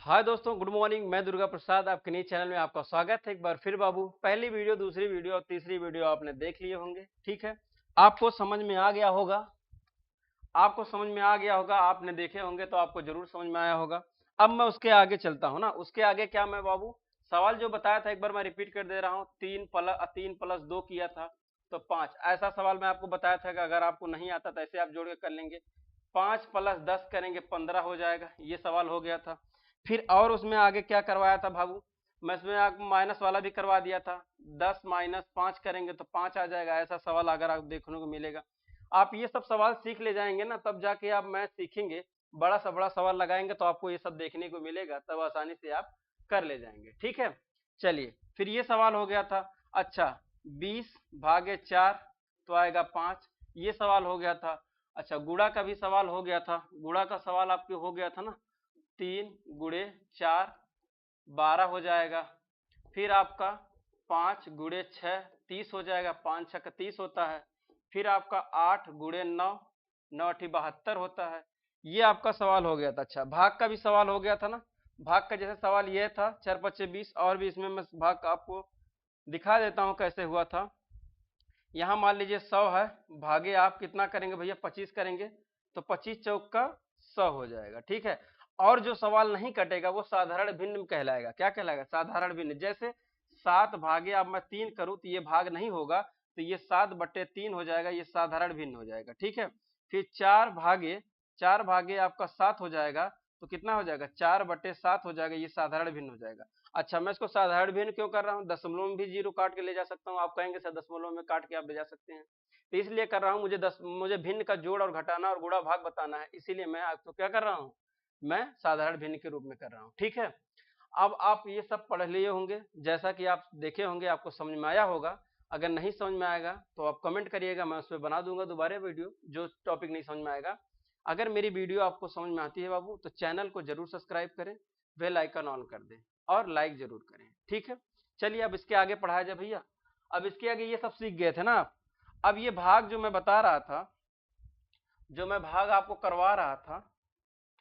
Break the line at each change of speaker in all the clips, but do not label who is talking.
हाय दोस्तों, good morning. मैं दुर्गा प्रसाद आपके नए चैनल में आपका स्वागत है। एक बार फिर बाबू, पहली वीडियो, दूसरी वीडियो और तीसरी वीडियो आपने देख लिए होंगे। ठीक है, आपको समझ में आ गया होगा। आपने देखे होंगे तो आपको जरूर समझ में आया होगा। अब मैं उसके आगे चलता हूँ ना। उसके आगे क्या मैं बाबू सवाल जो बताया था, एक बार मैं रिपीट कर दे रहा हूँ। 3 + 2 किया था तो 5, ऐसा सवाल मैं आपको बताया था कि अगर आपको नहीं आता तो ऐसे आप जोड़ के कर लेंगे। 5 + 10 करेंगे 15 हो जाएगा, ये सवाल हो गया था। फिर और उसमें आगे क्या करवाया था बाबू, मैं इसमें आपको माइनस वाला भी करवा दिया था। 10 - 5 करेंगे तो 5 आ जाएगा, ऐसा सवाल अगर आप देखने को मिलेगा। आप ये सब सवाल सीख ले जाएंगे ना, तब जाके आप मैथ सीखेंगे। बड़ा सा बड़ा सवाल लगाएंगे तो आपको ये सब देखने को मिलेगा, तब आसानी से आप कर ले जाएंगे। ठीक है, चलिए फिर ये सवाल हो गया था। अच्छा, 20/4 तो आएगा 5, ये सवाल हो गया था। अच्छा, गुणा का भी सवाल हो गया था। गुणा का सवाल आपके हो गया था ना, 3 × 4 12 हो जाएगा। फिर आपका 5 × 6 30 हो जाएगा, 5 × 6 = 30 होता है। फिर आपका 8 × 9 9 × 8 = 72 होता है। ये आपका सवाल हो गया था। अच्छा, भाग का भी सवाल हो गया था ना। भाग का जैसे सवाल ये था 4×5 = 20, और भी इसमें मैं भाग का आपको दिखा देता हूँ कैसे हुआ था। यहाँ मान लीजिए 100 है, भागे आप कितना करेंगे भैया, 25 करेंगे तो 25 × 4 = 100 हो जाएगा। ठीक है, और जो सवाल नहीं कटेगा वो साधारण भिन्न कहलाएगा। क्या कहलाएगा? साधारण भिन्न। जैसे 7 भागे अब मैं 3 करूं तो ये भाग नहीं होगा, तो ये 7/3 हो जाएगा, ये साधारण भिन्न हो जाएगा। ठीक है, फिर 4 भागे आपका 7 हो जाएगा, तो कितना हो जाएगा, 4/7 हो जाएगा, ये साधारण भिन्न हो जाएगा। अच्छा, मैं इसको साधारण भिन्न क्यों कर रहा हूँ, दशमलव में भी जीरो काट के ले जा सकता हूँ। आप कहेंगे सर दशमलव में काट के आप ले जा सकते हैं, तो इसलिए कर रहा हूँ। मुझे भिन्न का जोड़ और घटाना और गुणा भाग बताना है, इसीलिए मैं आपको क्या कर रहा हूँ, मैं साधारण भिन्न के रूप में कर रहा हूँ। ठीक है, अब आप ये सब पढ़ लिए होंगे, जैसा कि आप देखे होंगे, आपको समझ में आया होगा। अगर नहीं समझ में आएगा तो आप कमेंट करिएगा, मैं उस पर बना दूंगा दोबारा वीडियो, जो टॉपिक नहीं समझ में आएगा। अगर मेरी वीडियो आपको समझ में आती है बाबू, तो चैनल को जरूर सब्सक्राइब करें, बेल आइकन ऑन कर दें और लाइक जरूर करें। ठीक है, चलिए अब इसके आगे पढ़ाया जाए भैया। अब इसके आगे ये सब सीख गए थे ना आप। अब ये भाग जो मैं बता रहा था, जो मैं भाग आपको करवा रहा था,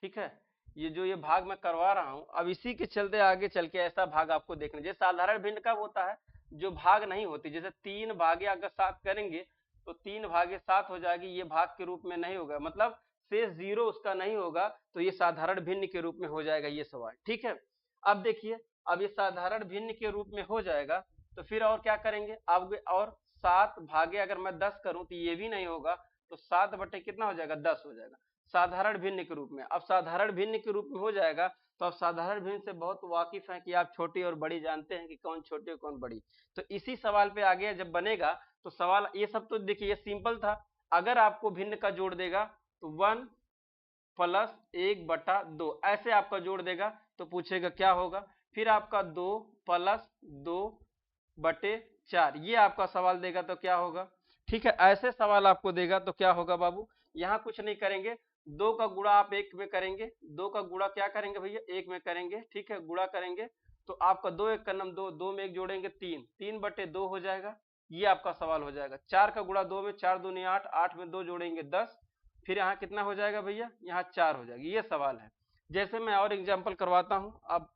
ठीक है, ये भाग मैं करवा रहा हूं, अब इसी के चलते आगे चल के ऐसा भाग आपको देखने। जैसे साधारण भिन्न कब होता है, जो भाग नहीं होती। जैसे 3/7 करेंगे तो 3/7 हो जाएगी, ये भाग के रूप में नहीं होगा, मतलब शेष जीरो उसका नहीं होगा, तो ये साधारण भिन्न के रूप में हो जाएगा ये सवाल। ठीक है, अब देखिए, अब ये साधारण भिन्न के रूप में हो जाएगा, तो फिर और क्या करेंगे, अब और 7 भागे अगर मैं 10 करूं तो ये भी नहीं होगा, तो 7 कितना हो जाएगा, 10 हो जाएगा, साधारण भिन्न के रूप में। अब साधारण भिन्न के रूप में हो जाएगा, तो आप साधारण भिन्न से बहुत वाकिफ हैं कि आप छोटी और बड़ी जानते हैं कि कौन छोटी और कौन बड़ी। तो इसी सवाल पे आगे जब बनेगा तो सवाल ये सब तो देखिए ये सिंपल था। अगर आपको भिन्न का जोड़ देगा तो 1+1/2 ऐसे आपका जोड़ देगा, तो पूछेगा क्या होगा, फिर आपका 2+2/4 ये आपका सवाल देगा तो क्या होगा। ठीक है, ऐसे सवाल आपको देगा तो क्या होगा बाबू, यहाँ कुछ नहीं करेंगे, 2 का गुणा आप 1 में करेंगे, 2 का गुणा क्या करेंगे भैया, 1 में करेंगे। ठीक है, गुणा करेंगे तो आपका 2 1 का नम 2, 2 में 1 जोड़ेंगे 3, 3/2 हो जाएगा, ये आपका सवाल हो जाएगा। 4 का गुणा 2 में, 4 दूनी 8, 8 में 2 जोड़ेंगे 10, फिर यहाँ कितना हो जाएगा भैया, यहाँ 4 हो जाएगी, ये सवाल है। जैसे मैं और एग्जाम्पल करवाता हूँ, अब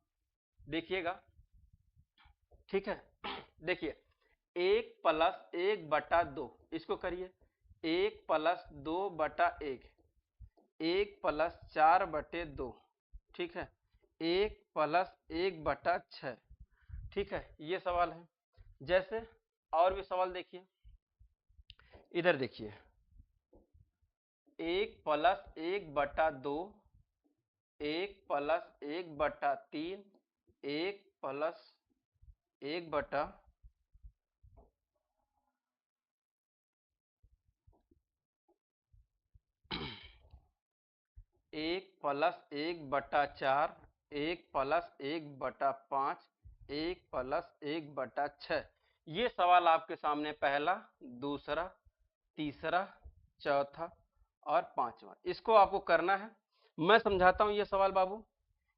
देखिएगा। ठीक है, देखिए 1+1/2 इसको करिए, 1+2/1, 1+4/2, ठीक है, 1+1/6। ठीक है, ये सवाल है। जैसे और भी सवाल देखिए, इधर देखिए, 1+1/2, 1+1/3, 1+1/, 1+1/4, 1+1/5, 1+1/6। ये सवाल आपके सामने पहला, दूसरा, तीसरा, चौथा और पांचवा, इसको आपको करना है। मैं समझाता हूं ये सवाल बाबू।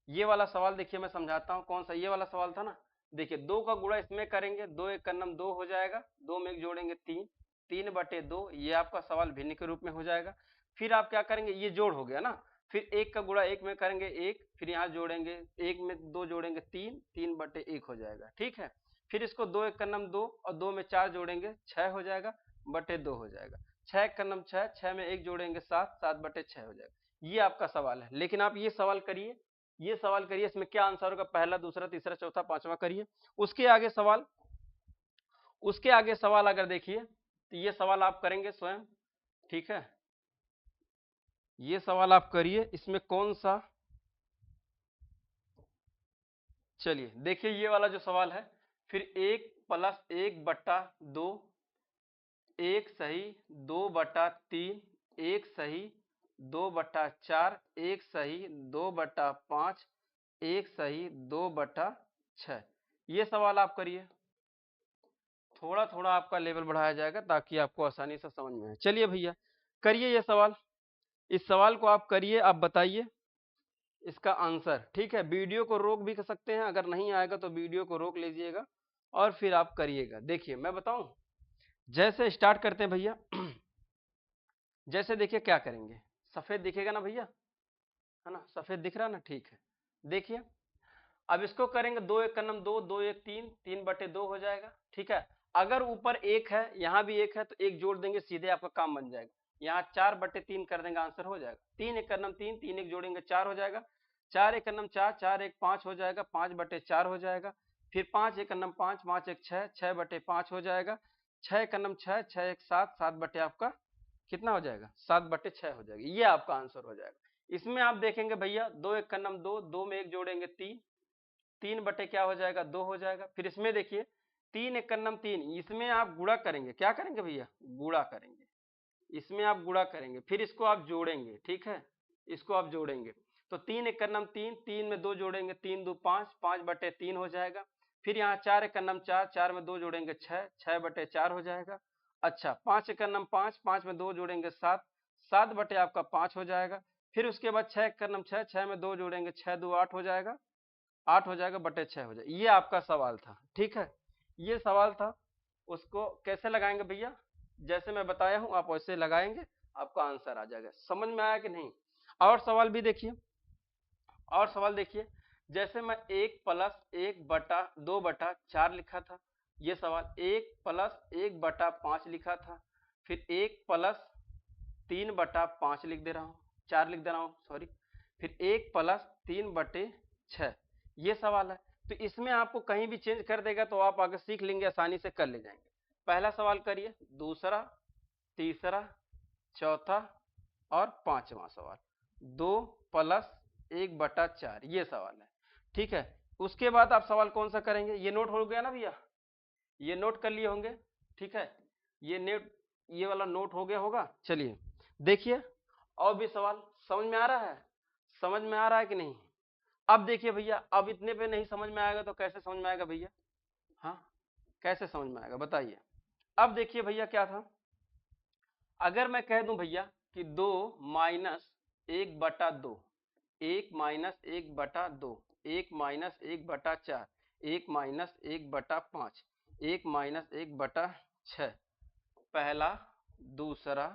ये वाला सवाल देखिए, मैं समझाता हूं कौन सा, ये वाला सवाल था ना। देखिए 2 का गुणा इसमें करेंगे, 2 1 का नम 2 हो जाएगा, 2 में 1 जोड़ेंगे 3, 3/2, ये आपका सवाल भिन्न के रूप में हो जाएगा। फिर आप क्या करेंगे, ये जोड़ हो गया ना, फिर 1 का गुणा 1 में करेंगे 1, फिर यहाँ जोड़ेंगे 1 में 2 जोड़ेंगे 3, 3/1 हो जाएगा। ठीक है, फिर इसको 2 1 का नम 2 और 2 में 4 जोड़ेंगे 6 हो जाएगा, बटे 2 हो जाएगा। 6 का नम 6, 6 में 1 जोड़ेंगे 7, 7/6 हो जाएगा। ये आपका सवाल है। लेकिन आप ये सवाल करिए, ये सवाल करिए, इसमें क्या आंसर होगा, पहला, दूसरा, तीसरा, चौथा, पांचवा करिए। उसके आगे सवाल अगर देखिए तो ये सवाल आप करेंगे स्वयं। ठीक है, ये सवाल आप करिए, इसमें कौन सा, चलिए देखिए ये वाला जो सवाल है, फिर 1 + 1/2, 1 सही, 2/3, 1 सही, 2/4, 1 सही, 2/5, 1 सही, 2/6। ये सवाल आप करिए। थोड़ा थोड़ा आपका लेवल बढ़ाया जाएगा ताकि आपको आसानी से समझ में आए। चलिए भैया करिए ये सवाल, इस सवाल को आप करिए, आप बताइए इसका आंसर। ठीक है, वीडियो को रोक भी कर सकते हैं, अगर नहीं आएगा तो वीडियो को रोक लीजिएगा और फिर आप करिएगा। देखिए मैं बताऊं, जैसे स्टार्ट करते हैं भैया। जैसे देखिए क्या करेंगे, सफेद दिखेगा ना भैया, है ना, सफेद दिख रहा ना, ठीक है। देखिए अब इसको करेंगे 2 1 का नम 2, 2 1 3, 3/2 हो जाएगा। ठीक है, अगर ऊपर 1 है, यहाँ भी 1 है, तो 1 जोड़ देंगे, सीधे आपका काम बन जाएगा। यहाँ 4/3 कर देंगे, आंसर हो जाएगा। 3 1 का नम 3, 3 1 जोड़ेंगे 4 हो जाएगा। 4 1 का नम 4, 4 1 5 हो जाएगा, 5/4 हो जाएगा। फिर 5 1 का नम 5, 5 1 6, 6/5 हो जाएगा। 6 का नम 6, 6 1 7, 7 बटे आपका कितना हो जाएगा, 7/6 हो जाएगा। ये आपका आंसर हो जाएगा। इसमें आप देखेंगे भैया 2 1 का नम 2, 2 में 1 जोड़ेंगे 3, 3 क्या हो जाएगा, 2 हो जाएगा। फिर इसमें देखिए 3 1 का नम 3, इसमें आप गुणा करेंगे, क्या करेंगे भैया, गुणा करेंगे, इसमें आप गुणा करेंगे, फिर इसको आप जोड़ेंगे। ठीक है, इसको आप जोड़ेंगे तो 3 1 का नम 3, 3 में 2 जोड़ेंगे 3 2 5, 5/3 हो जाएगा। फिर यहाँ 4 1 का नम 4, 4 में 2 जोड़ेंगे 6, 6/4 हो जाएगा। अच्छा 5 1 का नम 5, 5 में 2 जोड़ेंगे 7, 7 बटे आपका 5 हो जाएगा। फिर उसके बाद 6 1 का नम 6, 6 में 2 जोड़ेंगे 6 2 8 हो जाएगा, 8 हो जाएगा, बटे 6 हो जाएगा। ये आपका सवाल था। ठीक है, ये सवाल था। उसको कैसे लगाएंगे भैया, जैसे मैं बताया हूं आप वैसे लगाएंगे, आपका आंसर आ जाएगा। समझ में आया कि नहीं। और सवाल भी देखिए, और सवाल देखिए, जैसे मैं 1 + 1/2/4 लिखा था, ये सवाल 1 + 1/5 लिखा था, फिर 1 + 3/5 लिख दे रहा हूँ, 4 लिख दे रहा हूँ, सॉरी। फिर 1 + 3/6, ये सवाल है। तो इसमें आपको कहीं भी चेंज कर देगा तो आप आगे सीख लेंगे, आसानी से कर ले जाएंगे। पहला सवाल करिए, दूसरा, तीसरा, चौथा और पांचवा सवाल। 2 + 1/4 ये सवाल है। ठीक है, उसके बाद आप सवाल कौन सा करेंगे, ये नोट हो गया ना भैया, ये नोट कर लिए होंगे। ठीक है, ये वाला नोट हो गया होगा। चलिए देखिए और भी सवाल समझ में आ रहा है, समझ में आ रहा है कि नहीं। अब देखिए भैया, अब इतने पे नहीं समझ में आएगा तो कैसे समझ में आएगा भैया, हाँ कैसे समझ में आएगा बताइए। अब देखिए भैया क्या था, अगर मैं कह दूं भैया कि 2 - 1/2, 1 - 1/2, 1 - 1/4, 1 - 1/5, 1 - 1/6, पहला, दूसरा,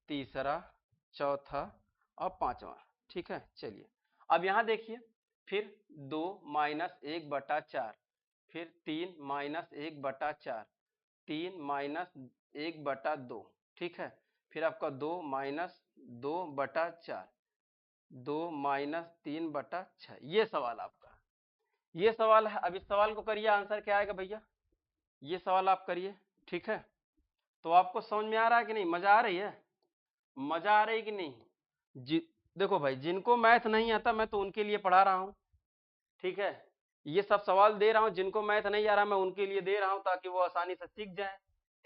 तीसरा, चौथा और पांचवा। ठीक है, चलिए अब यहां देखिए, फिर 2 - 1/4, फिर 3 - 1/4, 3 - 1/2। ठीक है, फिर आपका 2 - 2/4, 2 - 3/6, ये सवाल आपका, ये सवाल है। अब इस सवाल को करिए, आंसर क्या आएगा भैया, ये सवाल आप करिए। ठीक है, तो आपको समझ में आ रहा है कि नहीं, मजा आ रही है, मजा आ रही कि नहीं। देखो भाई, जिनको मैथ नहीं आता मैं तो उनके लिए पढ़ा रहा हूँ। ठीक है, ये सब सवाल दे रहा हूँ, जिनको मैथ नहीं आ रहा मैं उनके लिए दे रहा हूँ ताकि वो आसानी से सीख जाए।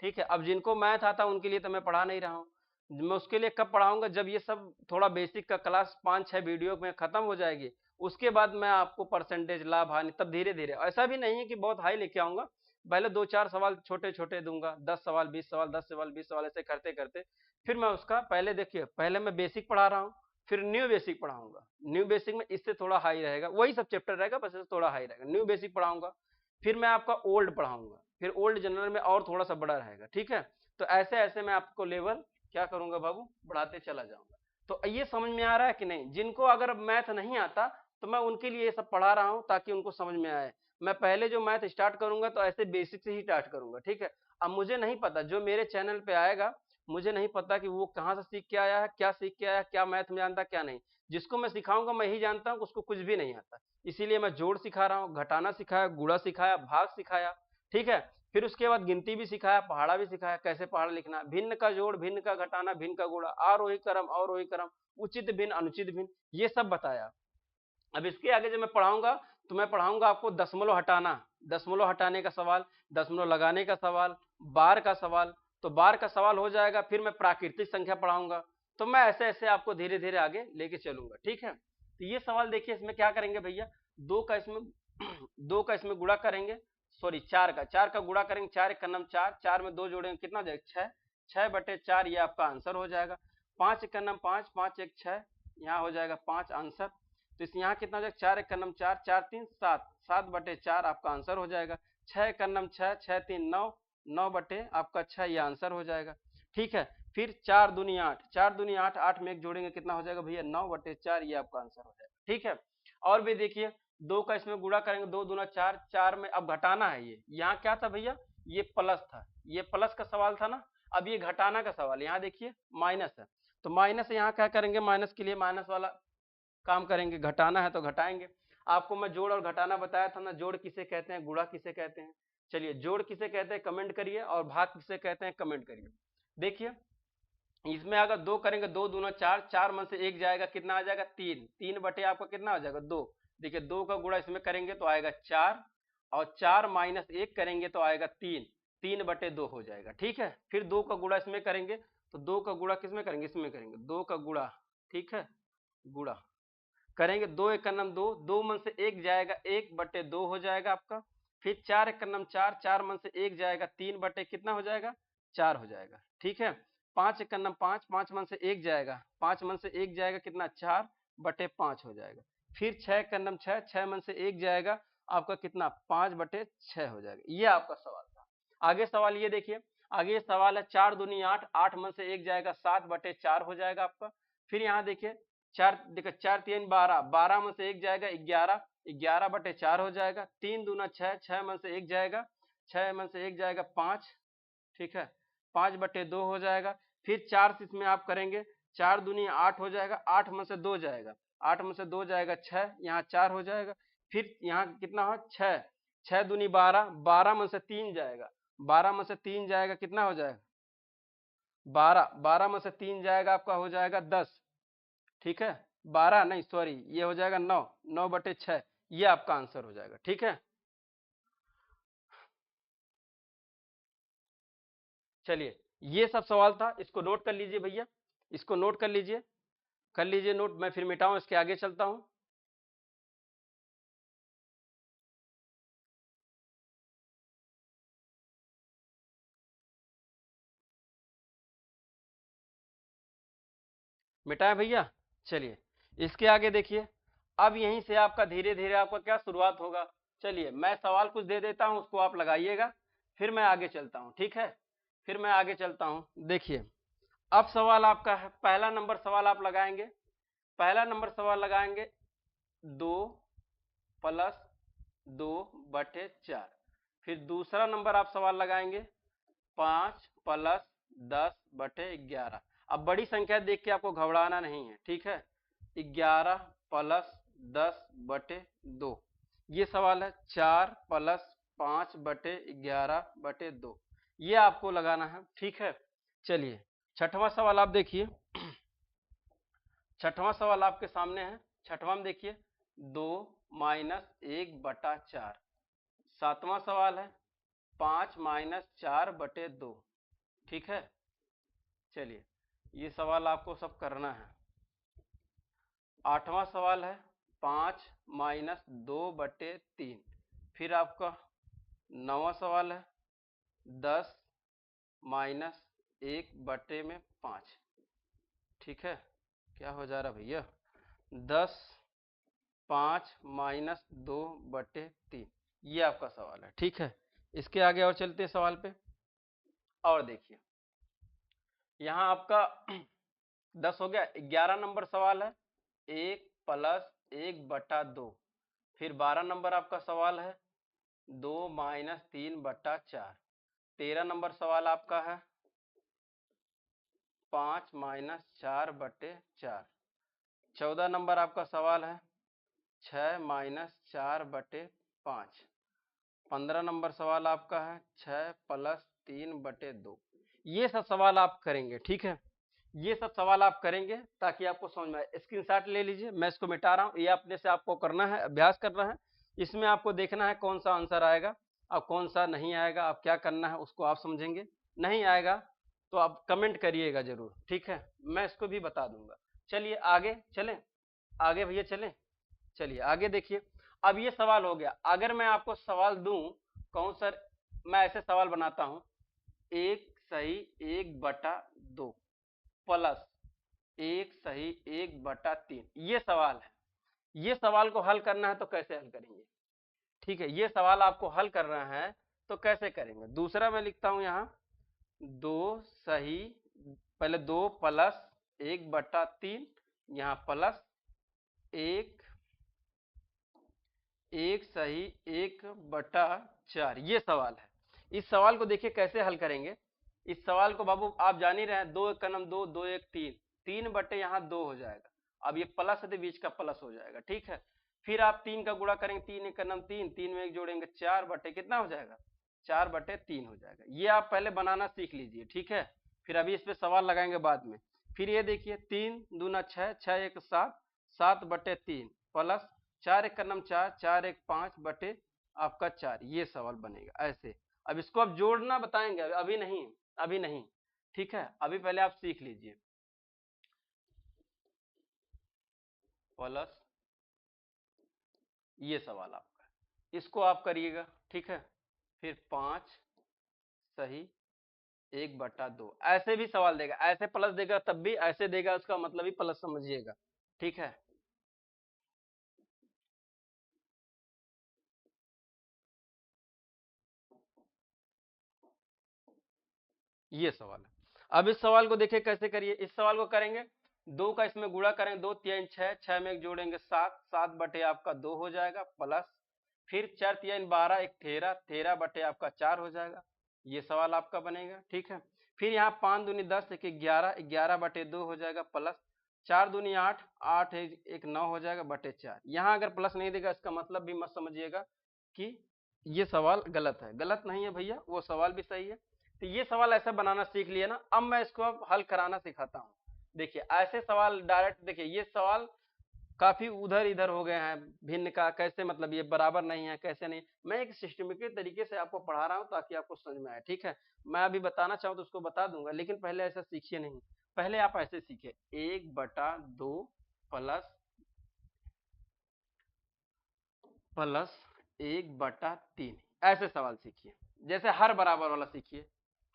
ठीक है, अब जिनको मैथ आता उनके लिए तो मैं पढ़ा नहीं रहा हूँ, मैं उसके लिए कब पढ़ाऊंगा, जब ये सब थोड़ा बेसिक का क्लास 5-6 वीडियो में खत्म हो जाएगी, उसके बाद मैं आपको परसेंटेज, लाभ, हानि, तब धीरे धीरे, ऐसा भी नहीं है कि बहुत हाई लेके आऊंगा, पहले 2-4 सवाल छोटे छोटे दूंगा, 10 सवाल 20 सवाल, 10 सवाल 20 सवाल, ऐसे करते करते फिर मैं उसका, पहले देखिए, पहले मैं बेसिक पढ़ा रहा हूँ, फिर न्यू बेसिक पढ़ाऊंगा। न्यू बेसिक में इससे थोड़ा हाई रहेगा, वही सब चैप्टर रहेगा, बस इससे थोड़ा हाई रहेगा। न्यू बेसिक पढ़ाऊंगा, फिर मैं आपका ओल्ड पढ़ाऊंगा, फिर ओल्ड जनरल में और थोड़ा सा बड़ा रहेगा। ठीक है, तो ऐसे ऐसे मैं आपको लेवल क्या करूंगा बाबू, बढ़ाते चला जाऊंगा। तो ये समझ में आ रहा है कि नहीं? जिनको अगर मैथ नहीं आता तो मैं उनके लिए ये सब पढ़ा रहा हूँ ताकि उनको समझ में आए। मैं पहले जो मैथ स्टार्ट करूंगा तो ऐसे बेसिक से ही स्टार्ट करूंगा, ठीक है। अब मुझे नहीं पता, जो मेरे चैनल पे आएगा मुझे नहीं पता कि वो कहाँ से सीख के आया है, क्या सीख के आया है, क्या मैथ में जानता क्या नहीं। जिसको मैं सिखाऊंगा मैं ही जानता हूँ, उसको कुछ भी नहीं आता। इसीलिए मैं जोड़ सिखा रहा हूँ, घटाना सिखाया, गुणा सिखाया, भाग सिखाया, ठीक है। फिर उसके बाद गिनती भी सिखाया, पहाड़ा भी सिखाया, कैसे पहाड़ा लिखना, भिन्न का जोड़, भिन्न का घटाना, भिन्न का गुणा, आरोही क्रम, अवरोही क्रम, उचित भिन्न, अनुचित भिन्न, ये सब बताया। अब इसके आगे जब मैं पढ़ाऊंगा तो मैं पढ़ाऊंगा आपको दशमलव हटाना, दशमलव हटाने का सवाल, दशमलव लगाने का सवाल, बार का सवाल। तो बार का सवाल हो जाएगा, फिर मैं प्राकृतिक संख्या पढ़ाऊंगा। तो मैं ऐसे ऐसे आपको धीरे धीरे आगे लेके चलूंगा, ठीक है। तो ये सवाल देखिए, इसमें क्या करेंगे भैया, दो का इसमें दो का इसमें गुणा करेंगे, सॉरी चार का गुणा करेंगे, 4 एक का नम 4, 4 में 2 जोड़ेंगे कितना हो जाएगा 6, 6/4 ये आपका आंसर हो जाएगा। 5 एक का नम 5, 5 एक 6, यहाँ हो जाएगा 5 आंसर। तो इस यहाँ कितना हो जाएगा, 4 एक का नम 4, 4 3 7, 7/4 आपका आंसर हो जाएगा। 6 का नम 6, 6 3 9, 9 आपका 6 ये आंसर हो जाएगा, ठीक है। फिर 4 दूनी 8, 4 दूनी 8, 8 में एक जोड़ेंगे कितना हो जाएगा भैया 9/4 ये आपका आंसर हो जाएगा, ठीक है। और भी देखिए, दो का इसमें गुणा करेंगे, 2 दूना 4, 4 में अब घटाना है। ये यहाँ क्या था भैया, ये प्लस था, ये प्लस का सवाल था ना। अब ये घटाना का सवाल, यहाँ देखिए माइनस है, तो माइनस यहाँ क्या करेंगे, माइनस के लिए माइनस वाला काम करेंगे, घटाना है तो घटाएंगे। आपको मैं जोड़ और घटाना बताया था ना, जोड़ किसे कहते हैं, गुणा किसे कहते हैं। चलिए जोड़ किसे कहते हैं कमेंट करिए, और भाग किसे कहते हैं कमेंट करिए। देखिए इसमें अगर 2 करेंगे, 2 दूना 4, 4 में से 1 जाएगा कितना आ जाएगा 3, 3 आपका कितना आ जाएगा 2। देखिए 2 का गुणा इसमें करेंगे तो आएगा 4, और 4 माइनस 1 करेंगे तो आएगा 3, 3/2 हो जाएगा, ठीक है। फिर 2 का गुणा इसमें करेंगे, तो 2 का गुणा किसमें करेंगे, इसमें करेंगे, 2 का गुणा, ठीक है, गुणा करेंगे, 2 एक का नम 2, 2 में से 1 जाएगा 1/2 हो जाएगा आपका। फिर 4 एक का नम 4, 4 में से 1 जाएगा 3 बटे कितना हो जाएगा 4 हो जाएगा, ठीक है। 5 एक का नम 5, 5 में से 1 जाएगा, 5 में से 1 जाएगा कितना 4/5 हो जाएगा। फिर 6 का नम 6, 6 में से 1 जाएगा आपका कितना 5/6 हो जाएगा। ये आपका सवाल था। आगे सवाल ये देखिए, आगे सवाल है 4 दूनी 8, 8 में से 1 जाएगा 7/4 हो जाएगा आपका। फिर यहाँ देखिए 4, देखो 4 3 12, 12 में से 1 जाएगा 11, 11/4 हो जाएगा। 3 दूना 6, 6 में से 1 जाएगा, 6 में से 1 जाएगा 5, ठीक है, 5/2 हो जाएगा। फिर 4 से इसमें आप करेंगे, 4 दूनी 8 हो जाएगा, 8 में से 2 जाएगा, 8 में से 2 जाएगा 6, यहाँ 4 हो जाएगा। फिर यहाँ कितना हो 6, 6 दूनी 12, 12 में से 3 जाएगा, 12 में से 3 जाएगा कितना हो जाएगा 12, 12 में से 3 जाएगा आपका हो जाएगा 10, ठीक है। 12 नहीं सॉरी, ये हो जाएगा 9, 9/6 ये आपका आंसर हो जाएगा, ठीक है। चलिए ये सब सवाल था, इसको नोट कर लीजिए भैया, इसको नोट कर लीजिए, कर लीजिए नोट। मैं फिर मिटाऊं, इसके आगे चलता हूं। मिटाए भैया। चलिए इसके आगे देखिए, अब यहीं से आपका धीरे धीरे आपका क्या शुरुआत होगा। चलिए मैं सवाल कुछ दे देता हूं, उसको आप लगाइएगा, फिर मैं आगे चलता हूं, ठीक है। फिर मैं आगे चलता हूं। देखिए अब सवाल आपका है, पहला नंबर सवाल आप लगाएंगे, पहला नंबर सवाल लगाएंगे 2 + 2/4। फिर दूसरा नंबर आप सवाल लगाएंगे 5 + 10/11। अब बड़ी संख्या देख के आपको घबराना नहीं है, ठीक है। 11 + 10/2 ये सवाल है, 4 + 5/11/2 ये आपको लगाना है, ठीक है। चलिए छठवां सवाल आप देखिए, छठवां सवाल आपके सामने है। छठवां में देखिए 2 - 1/4। सातवां सवाल है 5 - 4/2, ठीक है। चलिए ये सवाल आपको सब करना है। आठवां सवाल है 5 - 2/3। फिर आपका नौवां सवाल है 10 - 1/5, ठीक है। क्या हो जा रहा भैया, 10 5 - 2/3 ये आपका सवाल है, ठीक है। इसके आगे और चलते हैं सवाल पे। और देखिए यहाँ आपका 10 हो गया। 11 नंबर सवाल है 1 प्लस 1/2। फिर 12 नंबर आपका सवाल है 2 माइनस 3/4। 13 नंबर सवाल आपका है 5 माइनस 4/4। 14 नंबर आपका सवाल है 6 माइनस 4/5। 15 नंबर सवाल आपका है 6 प्लस 3/2। ये सब सवाल आप करेंगे, ठीक है। ये सब सवाल आप करेंगे ताकि आपको समझ में आए। स्क्रीनशॉट ले लीजिए, मैं इसको मिटा रहा हूँ। ये अपने से आपको करना है, अभ्यास करना है। इसमें आपको देखना है कौन सा आंसर आएगा और कौन सा नहीं आएगा। आप क्या करना है उसको आप समझेंगे। नहीं आएगा तो आप कमेंट करिएगा जरूर, ठीक है। मैं इसको भी बता दूंगा। चलिए आगे चलें, आगे भैया चलें। चलिए आगे देखिए। अब ये सवाल हो गया। अगर मैं आपको सवाल दूं, कहूं सर मैं ऐसे सवाल बनाता हूं 1 सही 1/2 प्लस 1 सही 1/3, ये सवाल है। ये सवाल को हल करना है तो कैसे हल करेंगे, ठीक है। ये सवाल आपको हल करना है तो कैसे करेंगे। दूसरा मैं लिखता हूं यहां 2 सही, पहले 2 प्लस 1/3, यहां प्लस 1 सही 1/4, ये सवाल है। इस सवाल को देखिए कैसे हल करेंगे। इस सवाल को बाबू आप जान ही रहे हैं, 2 1 2, 2 1 3, 3 बटे यहाँ 2 हो जाएगा। अब ये प्लस है तो बीच का प्लस हो जाएगा, ठीक है। फिर आप 3 का गुणा करेंगे, 3 1 3, 3 में 1 जोड़ेंगे 4 बटे कितना हो जाएगा, 4/3 हो जाएगा। ये आप पहले बनाना सीख लीजिए, ठीक है। फिर अभी इस पे सवाल लगाएंगे बाद में। फिर ये देखिए 3 दूना 6, 6 1 7, 7/3 प्लस 4 1 4, 4 1 5 बटे आपका 4, ये सवाल बनेगा ऐसे। अब इसको आप जोड़ना बताएंगे, अभी नहीं, अभी नहीं, ठीक है। अभी पहले आप सीख लीजिए। प्लस ये सवाल आपका, इसको आप करिएगा, ठीक है। फिर 5 सही 1/2, ऐसे भी सवाल देगा, ऐसे प्लस देगा तब भी, ऐसे देगा उसका मतलब ही प्लस समझिएगा, ठीक है। ये सवाल है। अब इस सवाल को देखिए कैसे करिए। इस सवाल को करेंगे 2 का इसमें गुणा करेंगे, 2 3 6, 6 में 1 जोड़ेंगे 7, 7 बटे आपका 2 हो जाएगा प्लस, फिर 4 3 12 1 13, 13 बटे आपका 4 हो जाएगा। ये सवाल आपका बनेगा, ठीक है। फिर यहाँ 5 दूनी 10 1 11, 11 बटे 2 हो जाएगा प्लस, 4 दूनी 8, 8 1 9 हो जाएगा बटे 4। यहाँ अगर प्लस नहीं देगा इसका मतलब भी मत समझिएगा कि ये सवाल गलत है। गलत नहीं है भैया, वो सवाल भी सही है। तो ये सवाल ऐसा बनाना सीख लिया ना। अब मैं इसको अब हल कराना सिखाता हूँ। देखिए ऐसे सवाल डायरेक्ट, देखिए ये सवाल काफी उधर इधर हो गए हैं, भिन्न का कैसे, मतलब ये बराबर नहीं है कैसे नहीं। मैं एक सिस्टमेटिक तरीके से आपको पढ़ा रहा हूँ ताकि आपको समझ में आए, ठीक है। मैं अभी बताना चाहूँ तो उसको बता दूंगा, लेकिन पहले ऐसा सीखिए नहीं। पहले आप ऐसे सीखे 1/2 प्लस 1/3, ऐसे सवाल सीखिए। जैसे हर बराबर वाला सीखिए,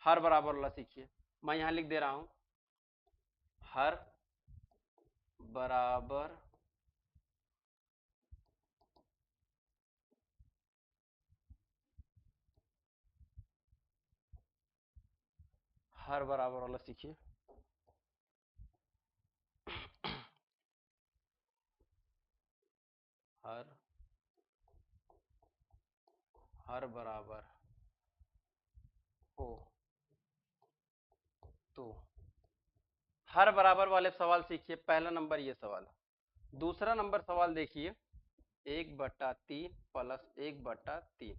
हर बराबर वाला सीखिए। मैं यहां लिख दे रहा हूं हर बराबर हर बराबर वाला सीखिए। हर हर बराबर हो तो हर बराबर वाले सवाल सीखिए। पहला नंबर ये सवाल है। दूसरा नंबर सवाल देखिए 1/3 प्लस 1/3,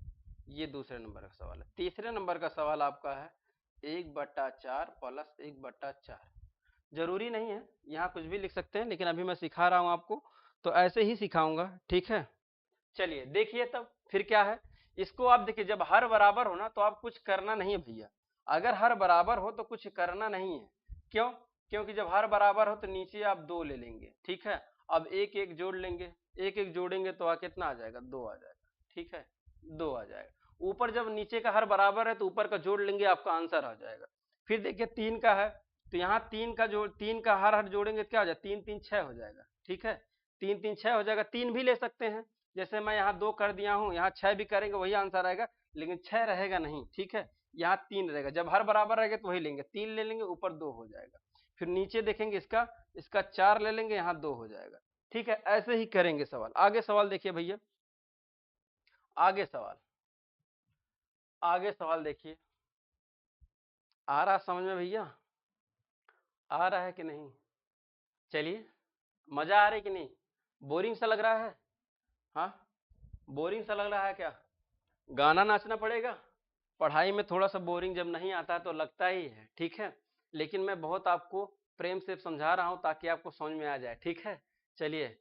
ये दूसरे नंबर का सवाल है। तीसरे नंबर का सवाल आपका है 1/4 प्लस 1/4। जरूरी नहीं है यहाँ कुछ भी लिख सकते हैं, लेकिन अभी मैं सिखा रहा हूँ आपको तो ऐसे ही सिखाऊंगा, ठीक है। चलिए देखिए तब फिर क्या है। इसको आप देखिए, जब हर बराबर हो ना तो आप कुछ करना नहीं है भैया। अगर हर बराबर हो तो कुछ करना नहीं है। क्यों? क्योंकि जब हर बराबर हो तो नीचे आप 2 ले लेंगे, ठीक है। अब 1 1 जोड़ लेंगे, 1 1 जोड़ेंगे तो कितना आ जाएगा, 2 आ जाएगा, ठीक है। 2 आ जाएगा। ऊपर जब नीचे का हर बराबर है तो ऊपर का जोड़ लेंगे, आपका आंसर आ जाएगा। फिर देखिए 3 का है तो यहाँ 3 का हर हर जोड़ेंगे क्या हो जाएगा, 3 3 6 हो जाएगा, ठीक है। 3 3 6 हो जाएगा। 3 भी ले सकते हैं, जैसे मैं यहाँ 2 कर दिया हूँ, यहाँ 6 भी करेंगे वही आंसर आएगा, लेकिन 6 रहेगा नहीं, ठीक है। यहाँ 3 रहेगा। जब हर बराबर रहेगा तो वही लेंगे, 3 ले लेंगे, ऊपर 2 हो जाएगा। फिर नीचे देखेंगे इसका 4 ले लेंगे, यहाँ 2 हो जाएगा। ठीक है, ऐसे ही करेंगे सवाल। आगे सवाल देखिए भैया, आगे सवाल देखिए, आ रहा समझ में भैया, आ रहा है कि नहीं? चलिए, मजा आ रहा है कि नहीं? बोरिंग सा लग रहा है? हाँ, बोरिंग सा लग रहा है क्या? गाना नाचना पड़ेगा? पढ़ाई में थोड़ा सा बोरिंग जब नहीं आता है तो लगता ही है, ठीक है, लेकिन मैं बहुत आपको प्रेम से समझा रहा हूं ताकि आपको समझ में आ जाए। ठीक है, चलिए,